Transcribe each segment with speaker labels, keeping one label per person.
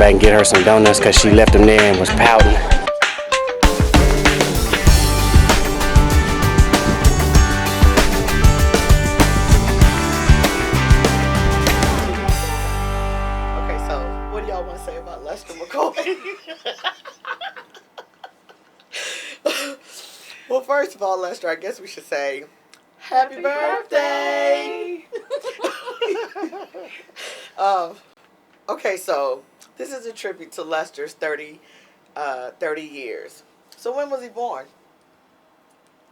Speaker 1: back and get her some donuts because she left them there and was pouting.
Speaker 2: Okay, so what do y'all want to say about Lester McCoy? Well, first of all, Lester, I guess we should say happy birthday. Okay, so this is a tribute to Lester's 30 years. So when was he born?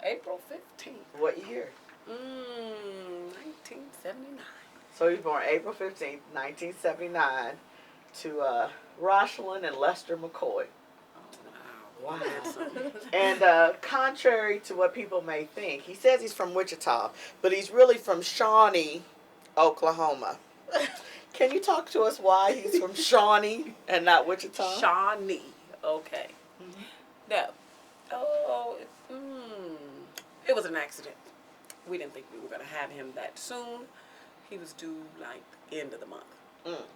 Speaker 3: April 15th.
Speaker 2: What year?
Speaker 3: 1979.
Speaker 2: So he was born April 15th, 1979 to Roshelyn and Lester McCoy. Wow. And contrary to what people may think, he says he's from Wichita, but he's really from Shawnee, Oklahoma. Can you talk to us why he's from Shawnee and not Wichita?
Speaker 3: Shawnee. Okay.
Speaker 2: Mm-hmm.
Speaker 3: No. Oh, it was an accident. We didn't think we were going to have him that soon. He was due like the end of the month.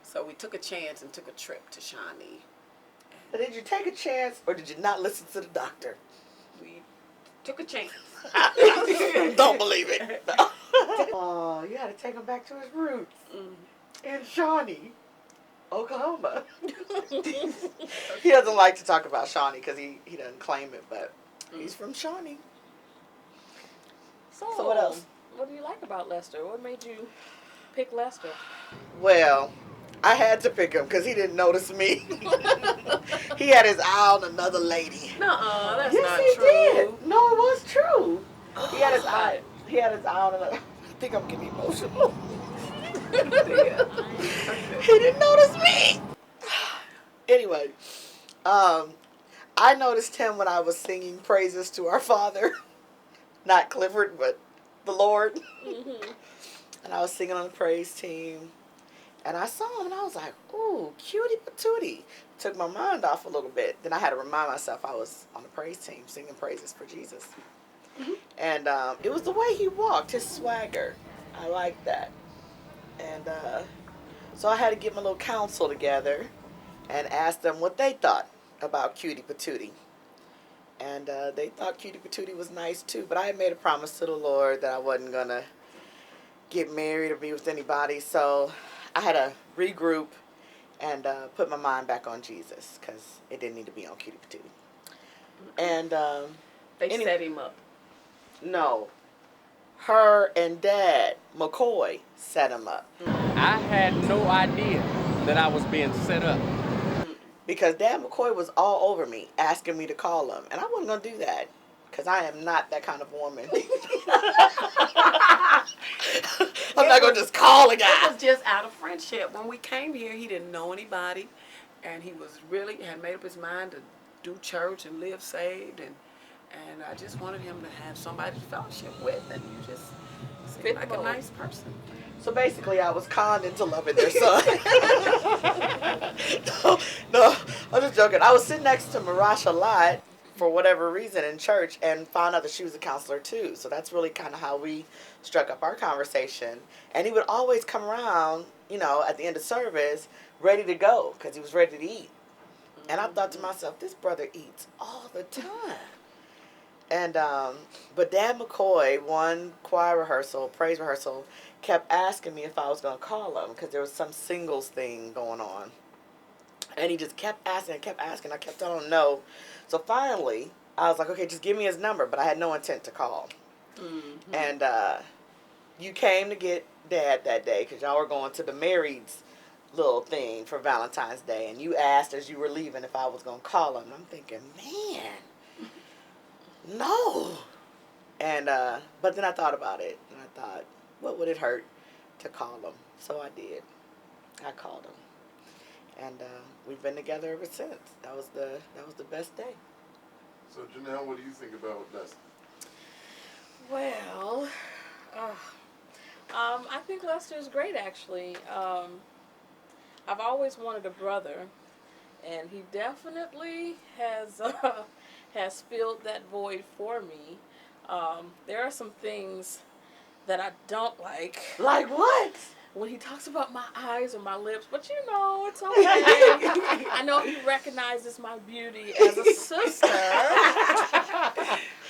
Speaker 3: So we took a chance and took a trip to Shawnee.
Speaker 2: But did you take a chance or did you not listen to the doctor?
Speaker 3: We took a chance.
Speaker 2: Don't believe it. No. Oh, you had to take him back to his roots in Shawnee, Oklahoma. He doesn't like to talk about Shawnee because he doesn't claim it, but he's from Shawnee.
Speaker 4: So
Speaker 2: what else?
Speaker 4: What do you like about Lester? What made you pick Lester?
Speaker 2: Well, I had to pick him because he didn't notice me. He had his eye on another lady.
Speaker 3: Nuh-uh, that's
Speaker 2: Yes,
Speaker 3: not
Speaker 2: he
Speaker 3: true.
Speaker 2: did. No, it was true. He had his eye. He had his eye on another. I think I'm getting emotional. He didn't notice me. Anyway, I noticed him when I was singing praises to our Father, not Clifford, but the Lord. And I was singing on the praise team. And I saw him and I was like, ooh, cutie patootie. Took my mind off a little bit. Then I had to remind myself I was on the praise team singing praises for Jesus. And it was the way he walked, his swagger. I liked that. And so I had to get my little council together and ask them what they thought about cutie patootie. And they thought cutie patootie was nice too. But I had made a promise to the Lord that I wasn't going to get married or be with anybody. So I had to regroup and put my mind back on Jesus because it didn't need to be on cutie patootie. And
Speaker 3: They set him up.
Speaker 2: no, her and Dad McCoy set him up
Speaker 5: I had no idea that I was being set up.
Speaker 2: because Dad McCoy was all over me asking me to call him, and I wasn't gonna do that because I am not that kind of woman. I'm not gonna just call a guy.
Speaker 3: It was just out of friendship. When we came here, he didn't know anybody, and he was really had made up his mind to do church and live saved, and I just wanted him to have somebody to fellowship with, and you just seemed like a nice person.
Speaker 2: So basically, I was conned into loving their son. No, I'm just joking. I was sitting next to Marash a lot for whatever reason in church and found out that she was a counselor too. So that's really kind of how we struck up our conversation. And he would always come around, you know, at the end of service, ready to go because he was ready to eat. And I thought to myself, this brother eats all the time. And but Dad McCoy, one choir rehearsal, praise rehearsal, kept asking me if I was going to call him because there was some singles thing going on. And he just kept asking. I kept telling him no. So finally, I was like, okay, just give me his number. But I had no intent to call. And you came to get Dad that day because y'all were going to the marrieds little thing for Valentine's Day. And you asked as you were leaving if I was going to call him. And I'm thinking, man, no. And but then I thought about it. And I thought, what would it hurt to call him? So I did. I called him. And we've been together ever since. That was the best day.
Speaker 6: So Janelle, what do you think about Lester?
Speaker 4: Well, I think Lester is great actually. I've always wanted a brother, and he definitely has filled that void for me. There are some things that I don't like.
Speaker 2: Like what?
Speaker 4: When he talks about my eyes or my lips, but you know, it's okay. know, he recognizes my beauty as a sister.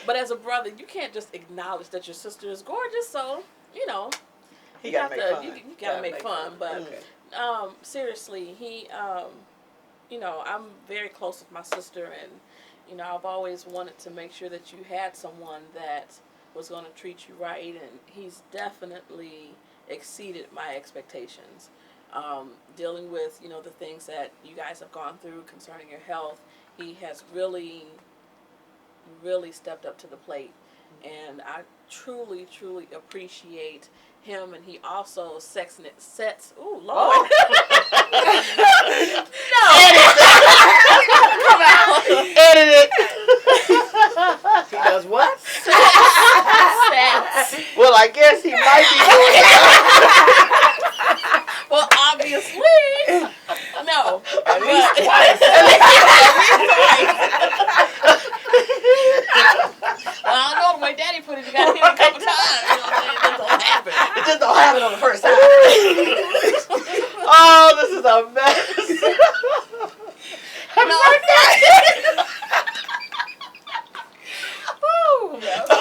Speaker 4: But as a brother, you can't just acknowledge that your sister is gorgeous. So, you know,
Speaker 2: You gotta make fun.
Speaker 4: You gotta make fun. But
Speaker 2: Okay.
Speaker 4: seriously, you know, I'm very close with my sister, and you know, I've always wanted to make sure that you had someone that was going to treat you right, and he's definitely exceeded my expectations. Dealing with, you know, the things that you guys have gone through concerning your health, he has really, really stepped up to the plate, and I truly, truly appreciate him. And he also sets. Ooh, Lord! No,
Speaker 2: Come out. Edit it. He does what?
Speaker 4: sets.
Speaker 2: Well, I guess he might be doing that.
Speaker 4: Well, obviously, no.
Speaker 2: At least
Speaker 4: But-
Speaker 2: twice.
Speaker 4: Well, I don't know the way Daddy put it. You got to hit it a couple times. You know what I'm saying? It don't happen.
Speaker 2: It just don't happen on the first time. Oh, this is a mess.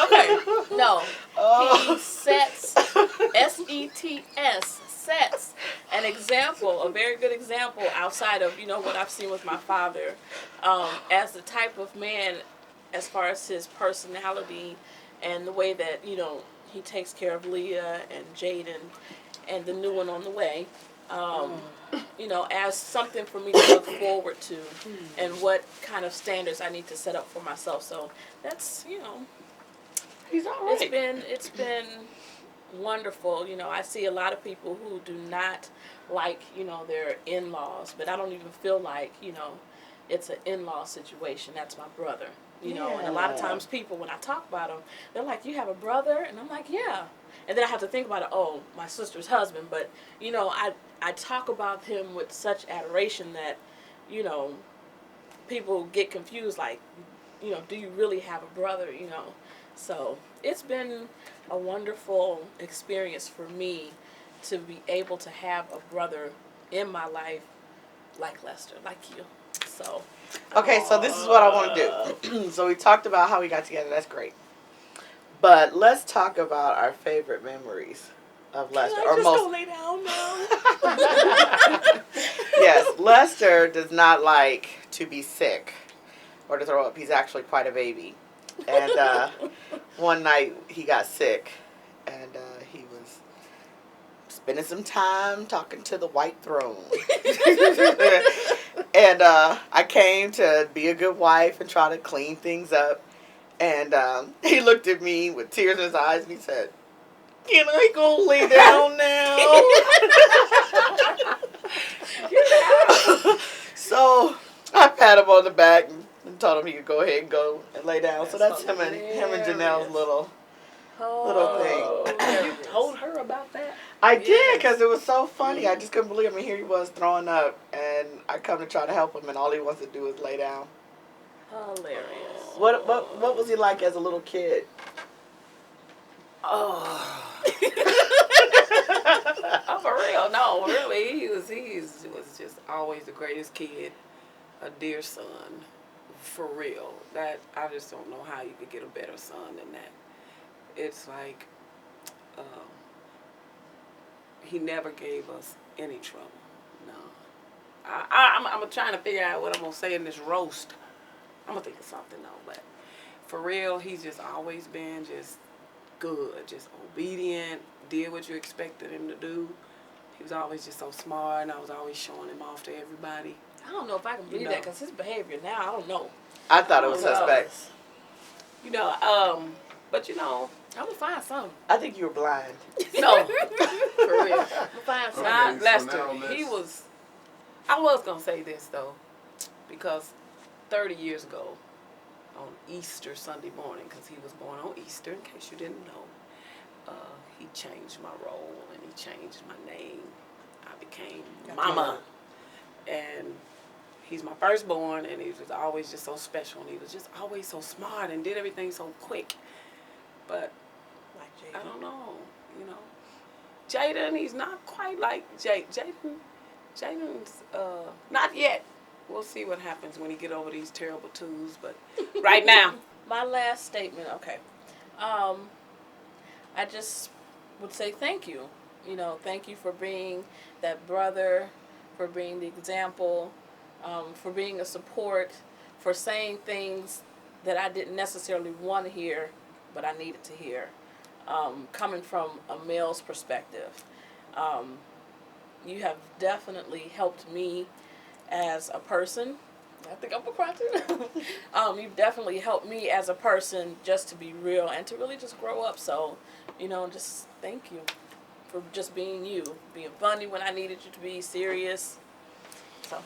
Speaker 4: Okay. No.
Speaker 2: Oh.
Speaker 4: He sets, S-E-T-S, sets an example, a very good example outside of, you know, what I've seen with my father, as the type of man, as far as his personality and the way that, you know, he takes care of Leah and Jaden and the new one on the way. You know, as something for me to look forward to, and what kind of standards I need to set up for myself. So that's, you know,
Speaker 2: He's all right.
Speaker 4: it's been wonderful. You know, I see a lot of people who do not like, you know, their in-laws, but I don't even feel like, you know, it's an in-law situation. That's my brother. You know, and a lot of times people, when I talk about them, they're like, "You have a brother?" And I'm like, "Yeah." And then I have to think about it. Oh, my sister's husband. But you know, I talk about him with such adoration that, you know, people get confused. Like, you know, do you really have a brother? You know, so it's been a wonderful experience for me to be able to have a brother in my life like Lester, like you. So.
Speaker 2: Okay, so this is what I want to do. So we talked about how we got together. That's great. But let's talk about our favorite memories of Lester.
Speaker 4: Can I just go lay down now?
Speaker 2: Yes, Lester does not like to be sick or to throw up. He's actually quite a baby. And one night he got sick, and he was spending some time talking to the white throne. And I came to be a good wife and try to clean things up. And he looked at me with tears in his eyes and he said, "Can I go lay down now?" So I pat him on the back and told him he could go ahead and go and lay down. So that's him and Janelle's little thing.
Speaker 3: You told her about that?
Speaker 2: I did, because it was so funny. I just couldn't believe it. I mean, here he was throwing up, and I come to try to help him, and all he wants to do is lay down.
Speaker 4: Hilarious.
Speaker 2: What was he like as a little kid?
Speaker 3: Oh, for real? No, really. He was just always the greatest kid, a dear son, for real. That I just don't know how you could get a better son than that. It's like, he never gave us any trouble. No. I'm trying to figure out what I'm going to say in this roast. I'm going to think of something, though. But for real, he's just always been just good, just obedient, did what you expected him to do. He was always just so smart, and I was always showing him off to everybody.
Speaker 4: I don't know if I can believe that, because his behavior now, I don't know.
Speaker 2: I thought it was suspect.
Speaker 3: You know, but you know,
Speaker 4: I'm going to find something.
Speaker 2: I think you were blind.
Speaker 3: no, for real.
Speaker 4: I'm going to find something.
Speaker 3: Not
Speaker 6: so
Speaker 3: Lester.
Speaker 6: now let's-
Speaker 3: He was. I was gonna say this though, because 30 years ago, on Easter Sunday morning, because he was born on Easter, in case you didn't know, he changed my role and he changed my name. I became Mama, and he's my firstborn, and he was always just so special, and he was just always so smart and did everything so quick. But
Speaker 4: Like
Speaker 3: I
Speaker 4: Jaden.
Speaker 3: don't know, you know. Jaden, he's not quite like Jaden's, not yet. we'll see what happens when he get over these terrible twos. But right now,
Speaker 4: My last statement, okay. I just would say thank you. You know, thank you for being that brother, for being the example, for being a support, for saying things that I didn't necessarily want to hear, but I needed to hear, coming from a male's perspective. You have definitely helped me as a person. I think I'm a cry too. You've definitely helped me as a person just to be real and to really just grow up. So, you know, just thank you for just being you, being funny when I needed you to be serious. So,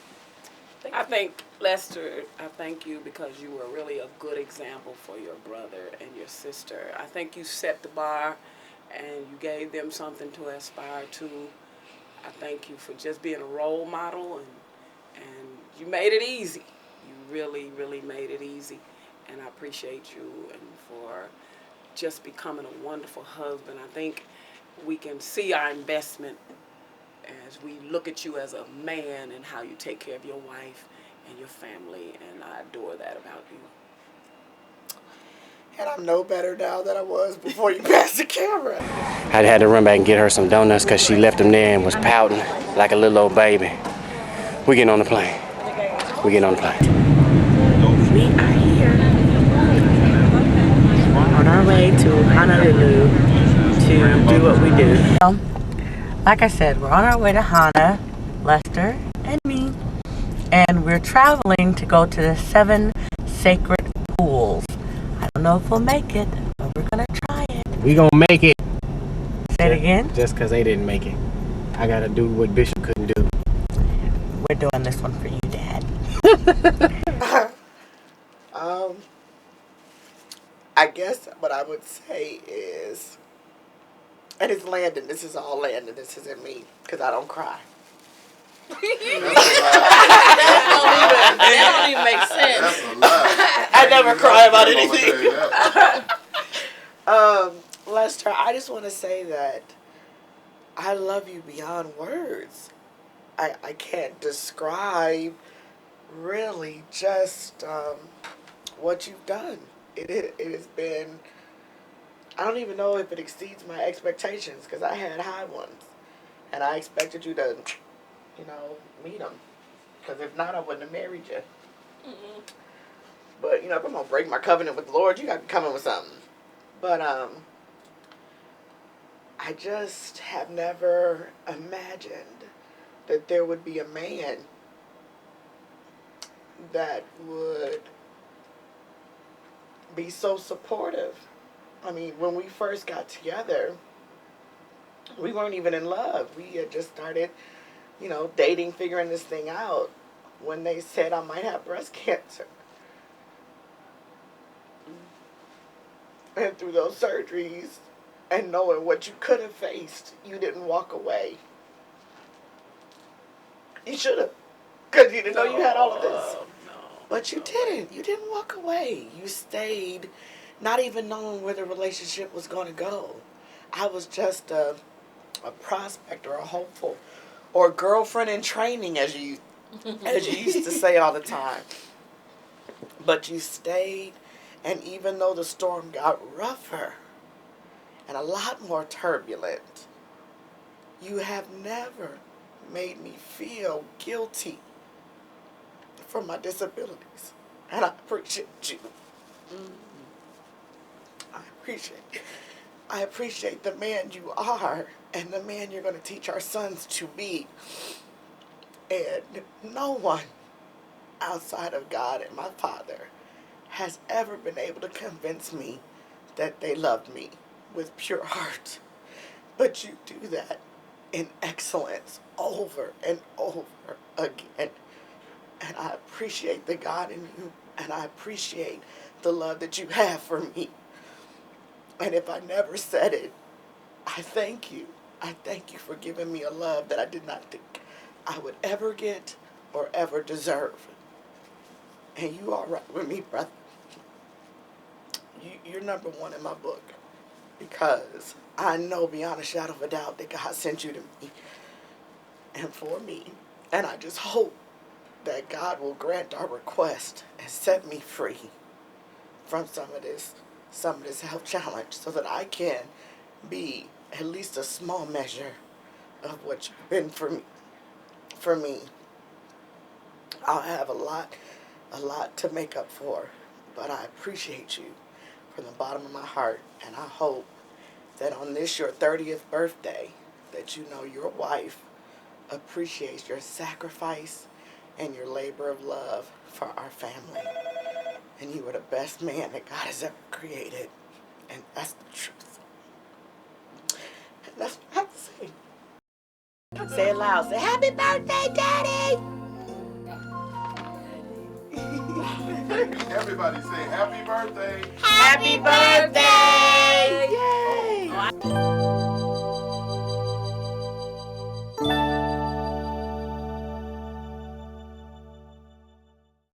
Speaker 3: I think, Lester, I thank you because you were really a good example for your brother and your sister. I think you set the bar and you gave them something to aspire to. I thank you for just being a role model, and you made it easy. You really, really made it easy. And I appreciate you and for just becoming a wonderful husband. I think we can see our investment as we look at you as a man and how you take care of your wife and your family, and I adore that about you.
Speaker 2: And I'm no better now than I was before you passed the camera.
Speaker 1: I had to run back and get her some donuts because she left them there and was pouting like a little old baby. We getting on the plane. We getting on the plane.
Speaker 7: We are here on our way to Honolulu to do what we do. Like I said, we're on our way to Hana, Lester and me, and we're traveling to go to the 7 sacred pools. I don't know if we'll make it, but we're gonna try it.
Speaker 1: We gonna make it.
Speaker 7: Say it again.
Speaker 1: Just because they didn't make it. I gotta do what Bishop couldn't do.
Speaker 7: We're doing this one for you, Dad.
Speaker 2: I guess what I would say is, and it's Landon. This is all Landon. This isn't me because I don't cry.
Speaker 4: that don't even make sense.
Speaker 6: That's a lie.
Speaker 2: I never cry about
Speaker 6: I'm gonna tell you
Speaker 2: anything.
Speaker 6: that.
Speaker 2: Lester, I just want to say that I love you beyond words. I can't describe really just what you've done. It has been, I don't even know if it exceeds my expectations because I had high ones. And I expected you to, meet them. Because if not, I wouldn't have married you.
Speaker 4: Mm-mm.
Speaker 2: But, if I'm going to break my covenant with the Lord, you got to be coming with something. But, I just have never imagined that there would be a man that would be so supportive. I mean, when we first got together, we weren't even in love. We had just started, dating, figuring this thing out when they said I might have breast cancer. And through those surgeries and knowing what you could have faced, you didn't walk away. You should have, because you didn't know you had all of this.
Speaker 3: No.
Speaker 2: But you didn't. You didn't walk away. You stayed, not even knowing where the relationship was going to go. I was just a prospect or a hopeful or girlfriend in training, as you used to say all the time. But you stayed, and even though the storm got rougher and a lot more turbulent, you have never made me feel guilty for my disabilities. And I appreciate you. I appreciate the man you are and the man you're going to teach our sons to be. And no one outside of God and my Father has ever been able to convince me that they loved me with pure heart. But you do that in excellence over and over again. And I appreciate the God in you, and I appreciate the love that you have for me. And if I never said it, I thank you. I thank you for giving me a love that I did not think I would ever get or ever deserve. And you are right with me, brother. You're number one in my book because I know beyond a shadow of a doubt that God sent you to me and for me. And I just hope that God will grant our request and set me free from some of this health challenge, so that I can be at least a small measure of what you've been for me. I'll have a lot to make up for, but I appreciate you from the bottom of my heart, and I hope that on this, your 30th birthday, that you know your wife appreciates your sacrifice and your labor of love for our family. And you are the best man that God has ever created, and that's the truth. And that's what I have to say. Say it loud. Say, happy birthday, Daddy!
Speaker 6: Everybody say happy birthday.
Speaker 2: Happy birthday! Yay!